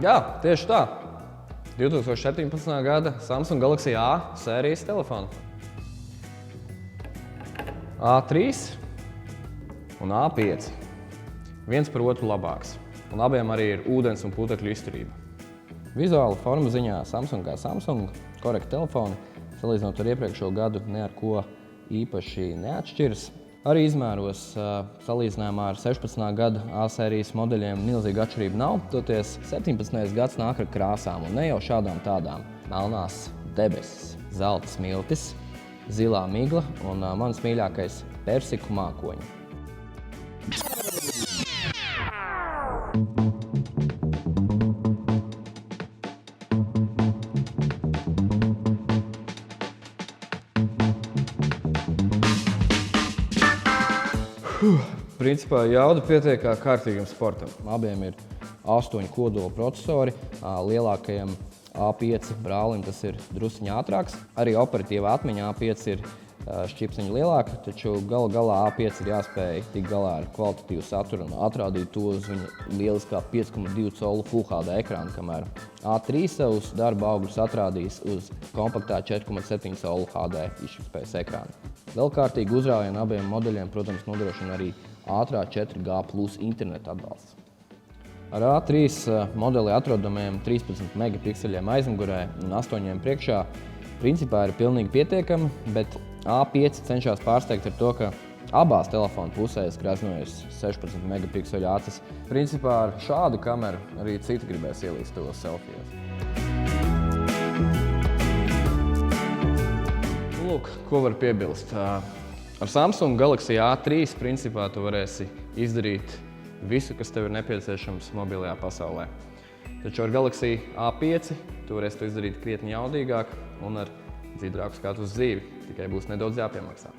Jā, tieši tā. 2017. gada Samsung Galaxy A sērijas telefonu. A3 un A5. Viens par otru labāks. Un abiem arī ir ūdens un putekļu izturība. Vizuāla forma ziņā Samsung kā Samsung, korekti telefoni, salīdzinot ar iepriekšējo gadu, ne ar ko īpaši neatšķiras. Arī izmēros salīdzinājumā ar 16. gada A sērijas modeļiem milzīga atšķirība nav, toties 17. gads nāk ar krāsām un ne jau šādām tādām. Melnās debesis, zelta smiltis, zilā migla un mans mīļākais persiku mākoņi. Principā jauda pietiek kā kārtīgam sportam. Abiem ir 8 kodola procesori, lielākajam A5 brālim tas ir drusciņ ātrāks. Arī operatīvā atmiņa A5 ir šķipsiņa lielāka, taču galā A5 ir jāspēj tikt galā ar kvalitatīvu saturu un atrādīt to uz viņa lieliskā 5,2 colu Full HD ekrāna, kamēr A3 savus darba augļus atrādīs uz kompaktā 4,7 colu HD izšķirtspējas ekrāna. Vēl kārtīgi uzrāvienu abiem modeļiem, protams, nodrošina arī ātrā 4G+ interneta atbalsts. Ar A3 modeli atrodamajiem 13 megapikseļiem aizmugurē un 8 priekšā principā ir pilnīgi pietiekami, bet A5 cenšas pārsteigt ar to, ka abās telefona pusēs graznojas 16 megapikseļu acis. Principā ar šādu kameru arī citi gribēs ielīst tos selfijos. Lūk, ko var piebilst. Ar Samsung Galaxy A3 principā tu varēsi izdarīt visu, kas tev ir nepieciešams mobilajā pasaulē. Taču ar Galaxy A5 tu varēsi to izdarīt krietni jaudīgāk un ar dzīvāku skatu uz dzīvi, tikai būs nedaudz jāpiemaksā.